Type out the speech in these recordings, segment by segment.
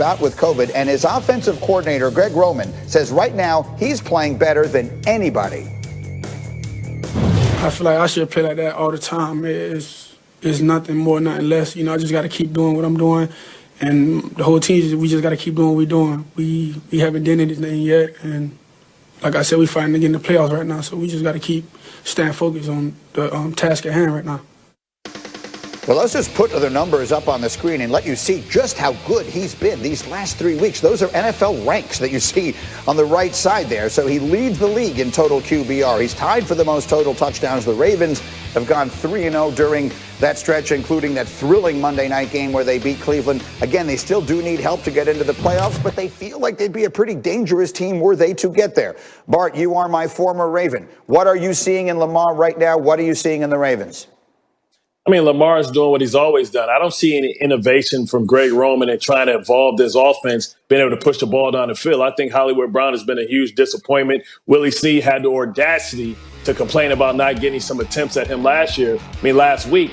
out with COVID, and his offensive coordinator, Greg Roman, says right now he's playing better than anybody. I feel like I should play like that all the time. It's nothing more, nothing less. I just got to keep doing what I'm doing, and the whole team, we just got to keep doing what we're doing. We haven't done anything yet, and like I said, we're fighting to get in the playoffs right now, so we just got to keep staying focused on the task at hand right now. Well, let's just put the numbers up on the screen and let you see just how good he's been these last 3 weeks. Those are NFL ranks that you see on the right side there. So he leads the league in total QBR. He's tied for the most total touchdowns. The Ravens have gone 3-0 during that stretch, including that thrilling Monday night game where they beat Cleveland. Again, they still do need help to get into the playoffs, but they feel like they'd be a pretty dangerous team were they to get there. Bart, you are my former Raven. What are you seeing in Lamar right now? What are you seeing in the Ravens? I mean, Lamar is doing what he's always done. I don't see any innovation from Greg Roman and trying to evolve this offense, being able to push the ball down the field. I think Hollywood Brown has been a huge disappointment. Willie Snead had the audacity to complain about not getting some attempts at him last week.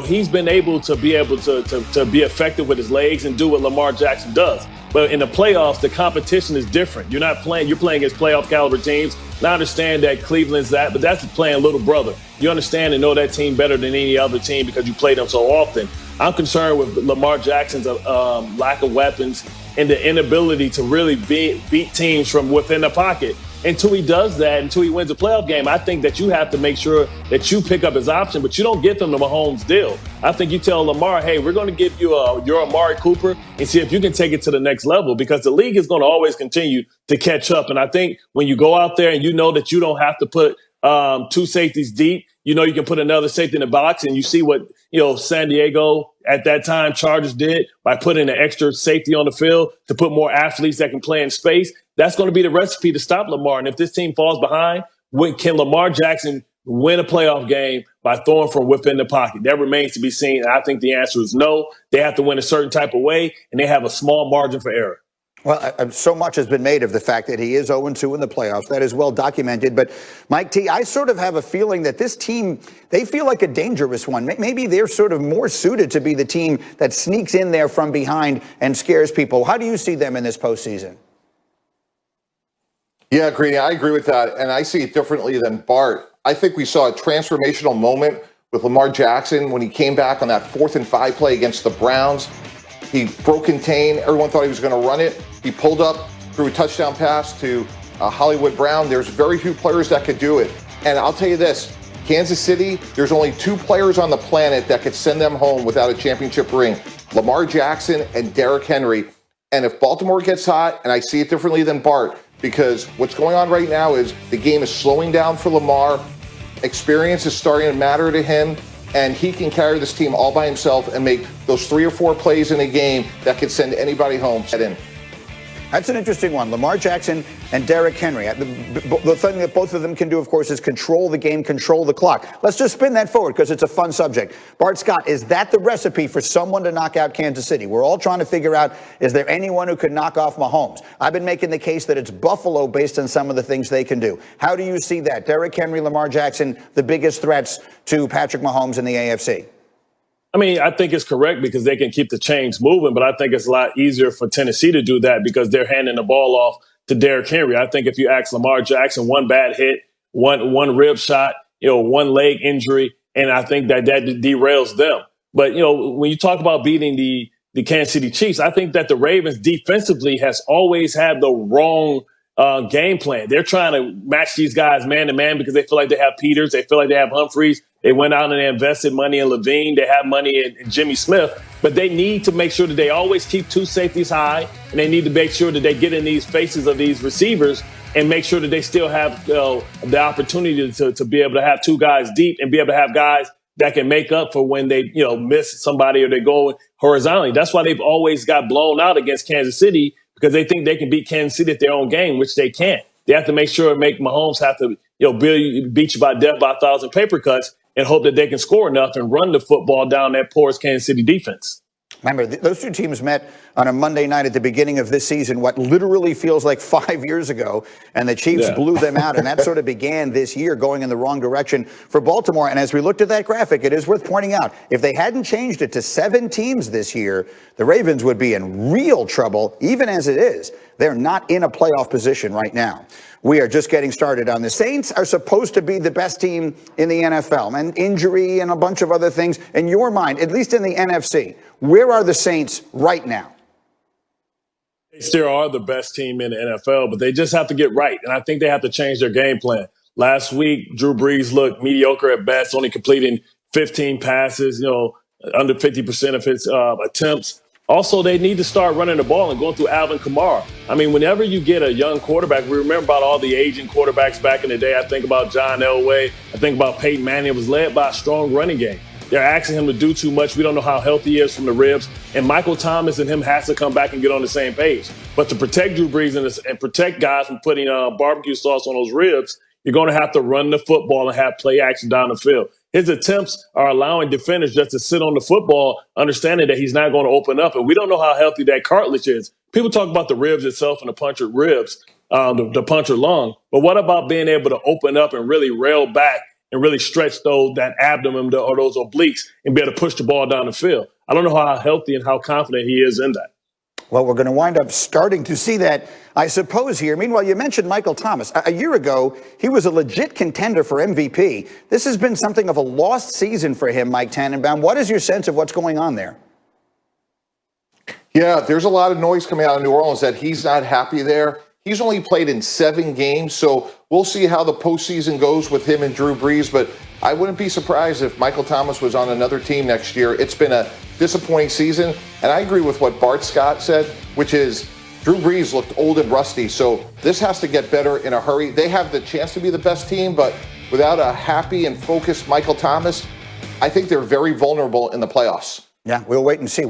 He's been able to be effective with his legs and do what Lamar Jackson does. But in the playoffs, the competition is different. You're playing against playoff caliber teams. And I understand that Cleveland's that, but that's playing little brother. You understand and know that team better than any other team because you play them so often. I'm concerned with Lamar Jackson's lack of weapons and the inability to really beat teams from within the pocket. Until he does that, until he wins a playoff game, I think that you have to make sure that you pick up his option, but you don't get them the Mahomes deal. I think you tell Lamar, hey, we're going to give you your Amari Cooper and see if you can take it to the next level, because the league is going to always continue to catch up. And I think when you go out there and you know that you don't have to put two safeties deep, you can put another safety in the box, and you see what, San Diego at that time Chargers did by putting an extra safety on the field to put more athletes that can play in space. That's going to be the recipe to stop Lamar. And if this team falls behind, can Lamar Jackson win a playoff game by throwing from within the pocket? That remains to be seen. And I think the answer is no. They have to win a certain type of way, and they have a small margin for error. Well, so much has been made of the fact that he is 0-2 in the playoffs. That is well documented. But, Mike T., I sort of have a feeling that this team, they feel like a dangerous one. Maybe they're sort of more suited to be the team that sneaks in there from behind and scares people. How do you see them in this postseason? Yeah, Greeny, I agree with that, and I see it differently than Bart. I think we saw a transformational moment with Lamar Jackson when he came back on that 4th and 5 play against the Browns. He broke contain. Everyone thought he was going to run it. He pulled up, threw a touchdown pass to Hollywood Brown. There's very few players that could do it. And I'll tell you this, Kansas City, there's only 2 players on the planet that could send them home without a championship ring, Lamar Jackson and Derrick Henry. And if Baltimore gets hot, and I see it differently than Bart, because what's going on right now is the game is slowing down for Lamar. Experience is starting to matter to him, and he can carry this team all by himself and make those 3 or 4 plays in a game that could send anybody home. That's an interesting one. Lamar Jackson and Derrick Henry. The thing that both of them can do, of course, is control the game, control the clock. Let's just spin that forward because it's a fun subject. Bart Scott, is that the recipe for someone to knock out Kansas City? We're all trying to figure out, is there anyone who could knock off Mahomes? I've been making the case that it's Buffalo based on some of the things they can do. How do you see that? Derrick Henry, Lamar Jackson, the biggest threats to Patrick Mahomes in the AFC? I mean, I think it's correct because they can keep the chains moving, but I think it's a lot easier for Tennessee to do that because they're handing the ball off to Derrick Henry. I think if you ask Lamar Jackson, one bad hit, one rib shot, one leg injury, and I think that derails them. But, when you talk about beating the Kansas City Chiefs, I think that the Ravens defensively has always had the wrong game plan. They're trying to match these guys man to man because they feel like they have Peters. They feel like they have Humphreys. They went out and they invested money in Levine. They have money in Jimmy Smith. But they need to make sure that they always keep 2 safeties high, and they need to make sure that they get in these faces of these receivers and make sure that they still have the opportunity to be able to have 2 guys deep and be able to have guys that can make up for when they miss somebody or they go horizontally. That's why they've always got blown out against Kansas City, because they think they can beat Kansas City at their own game, which they can't. They have to make sure and make Mahomes have to beat you by death by 1,000 paper cuts and hope that they can score enough and run the football down that porous Kansas City defense. Remember, those two teams met on a Monday night at the beginning of this season, what literally feels like 5 years ago, and the Chiefs blew them out, and that sort of began this year going in the wrong direction for Baltimore. And as we looked at that graphic, it is worth pointing out, if they hadn't changed it to 7 teams this year, the Ravens would be in real trouble, even as it is. They're not in a playoff position right now. We are just getting started on this. Saints are supposed to be the best team in the NFL, and injury and a bunch of other things. In your mind, at least in the NFC, where are the Saints right now? They still are the best team in the NFL, but they just have to get right. And I think they have to change their game plan. Last week, Drew Brees looked mediocre at best, only completing 15 passes, under 50% of his attempts. Also, they need to start running the ball and going through Alvin Kamara. I mean, whenever you get a young quarterback, we remember about all the aging quarterbacks back in the day. I think about John Elway. I think about Peyton Manning. It was led by a strong running game. They're asking him to do too much. We don't know how healthy he is from the ribs. And Michael Thomas and him has to come back and get on the same page. But to protect Drew Brees and protect guys from putting barbecue sauce on those ribs, you're going to have to run the football and have play action down the field. His attempts are allowing defenders just to sit on the football, understanding that he's not going to open up. And we don't know how healthy that cartilage is. People talk about the ribs itself and the punctured ribs, the punctured lung. But what about being able to open up and really rail back and really stretch that abdomen or those obliques and be able to push the ball down the field? I don't know how healthy and how confident he is in that. Well, we're going to wind up starting to see that, I suppose, here. Meanwhile, you mentioned Michael Thomas. A year ago, he was a legit contender for MVP. This has been something of a lost season for him, Mike Tannenbaum. What is your sense of what's going on there? Yeah, there's a lot of noise coming out of New Orleans that he's not happy there. He's only played in 7 games, so we'll see how the postseason goes with him and Drew Brees. But I wouldn't be surprised if Michael Thomas was on another team next year. It's been a disappointing season, and I agree with what Bart Scott said, which is Drew Brees looked old and rusty, so this has to get better in a hurry. They have the chance to be the best team, but without a happy and focused Michael Thomas, I think they're very vulnerable in the playoffs. Yeah, we'll wait and see.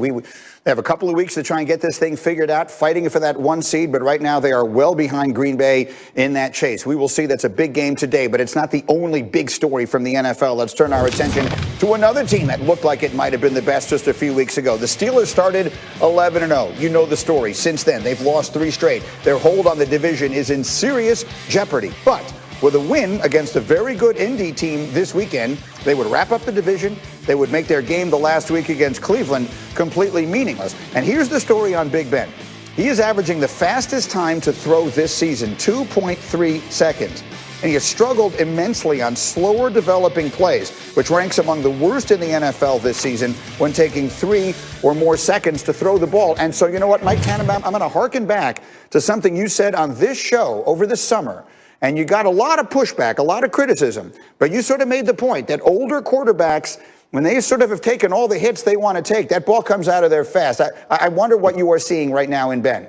They have a couple of weeks to try and get this thing figured out, fighting for that 1 seed, but right now they are well behind Green Bay in that chase. We will see. That's a big game today, but it's not the only big story from the NFL. Let's turn our attention to another team that looked like it might have been the best just a few weeks ago. The Steelers started 11-0. You know the story. Since then, they've lost 3 straight. Their hold on the division is in serious jeopardy, but with a win against a very good Indy team this weekend, they would wrap up the division. They would make their game the last week against Cleveland completely meaningless. And here's the story on Big Ben. He is averaging the fastest time to throw this season, 2.3 seconds. And he has struggled immensely on slower developing plays, which ranks among the worst in the NFL this season when taking 3 or more seconds to throw the ball. And so, you know what, Mike Tannenbaum, I'm going to harken back to something you said on this show over the summer. And you got a lot of pushback, a lot of criticism. But you sort of made the point that older quarterbacks, when they sort of have taken all the hits they want to take, that ball comes out of there fast. I wonder what you are seeing right now in Ben.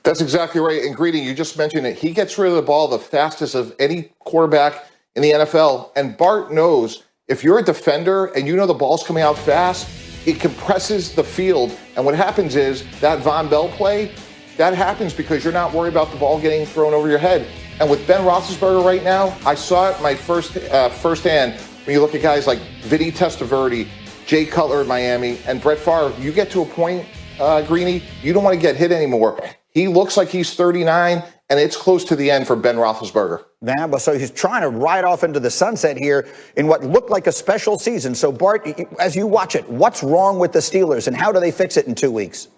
That's exactly right. And Greedy, you just mentioned it. He gets rid of the ball the fastest of any quarterback in the NFL. And Bart knows if you're a defender and you know the ball's coming out fast, it compresses the field. And what happens is that Von Bell play, that happens because you're not worried about the ball getting thrown over your head. And with Ben Roethlisberger right now, I saw it my firsthand. When you look at guys like Vinny Testaverde, Jay Cutler in Miami, and Brett Favre, you get to a point, Greeny, you don't want to get hit anymore. He looks like he's 39, and it's close to the end for Ben Roethlisberger. Yeah, but so he's trying to ride off into the sunset here in what looked like a special season. So, Bart, as you watch it, what's wrong with the Steelers, and how do they fix it in 2 weeks?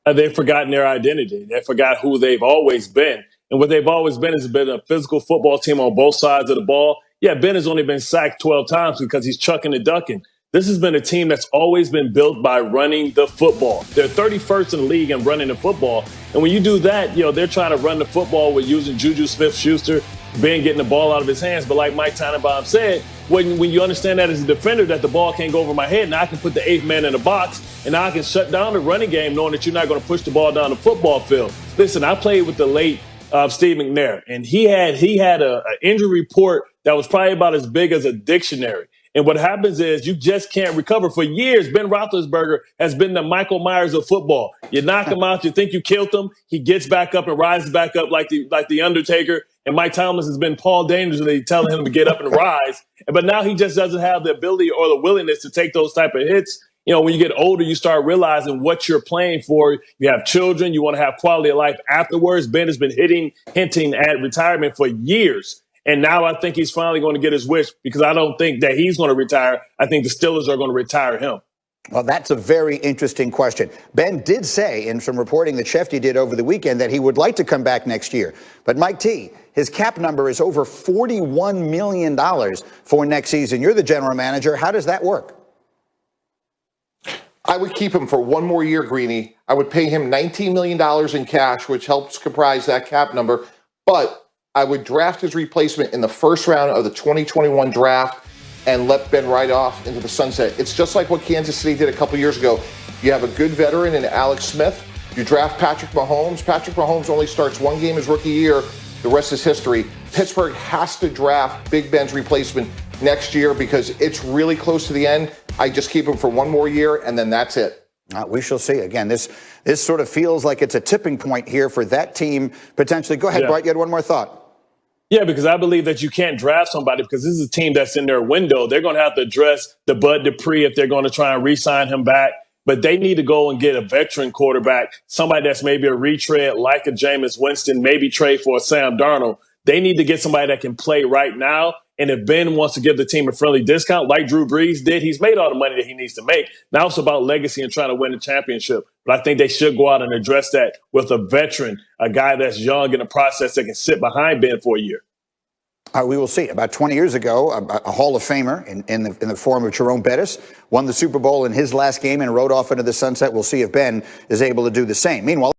They've forgotten their identity. They forgot who they've always been. And what they've always been is been a physical football team on both sides of the ball. Yeah, Ben has only been sacked 12 times because he's chucking and ducking. This has been a team that's always been built by running the football. They're 31st in the league in running the football. And when you do that, they're trying to run the football with using Juju Smith-Schuster, Ben getting the ball out of his hands. But like Mike Tannenbaum said, when you understand that as a defender, that the ball can't go over my head, now I can put the 8th man in the box, and now I can shut down the running game knowing that you're not going to push the ball down the football field. Listen, I played with the late Steve McNair, and he had an injury report that was probably about as big as a dictionary. And what happens is you just can't recover. For years, Ben Roethlisberger has been the Michael Myers of football. You knock him out, you think you killed him, he gets back up and rises back up like the Undertaker. And Mike Thomas has been Paul Dangerously telling him to get up and rise. But now he just doesn't have the ability or the willingness to take those type of hits. when you get older, you start realizing what you're playing for. You have children. You want to have quality of life afterwards. Ben has been hinting at retirement for years. And now I think he's finally going to get his wish, because I don't think that he's going to retire. I think the Steelers are going to retire him. Well, that's a very interesting question. Ben did say in some reporting that Shefty did over the weekend that he would like to come back next year. But Mike T, his cap number is over $41 million for next season. You're the general manager. How does that work? I would keep him for one more year, Greeny. I would pay him $19 million in cash, which helps comprise that cap number. But I would draft his replacement in the first round of the 2021 draft and let Ben ride off into the sunset. It's just like what Kansas City did a couple years ago. You have a good veteran in Alex Smith. You draft Patrick Mahomes. Patrick Mahomes only starts one game his rookie year. The rest is history. Pittsburgh has to draft Big Ben's replacement next year because it's really close to the end. I just keep him for one more year, and then that's it. We shall see. Again, this sort of feels like it's a tipping point here for that team potentially. Go ahead, Bart. You had one more thought. Yeah, because I believe that you can't draft somebody because this is a team that's in their window. They're going to have to address the Bud Dupree if they're going to try and re-sign him back. But they need to go and get a veteran quarterback, somebody that's maybe a retread like a Jameis Winston, maybe trade for a Sam Darnold. They need to get somebody that can play right now. And if Ben wants to give the team a friendly discount like Drew Brees did, he's made all the money that he needs to make. Now it's about legacy and trying to win a championship. But I think they should go out and address that with a veteran, a guy that's young in the process that can sit behind Ben for a year. We will see. About 20 years ago, a Hall of Famer in the form of Jerome Bettis won the Super Bowl in his last game and rode off into the sunset. We'll see if Ben is able to do the same. Meanwhile,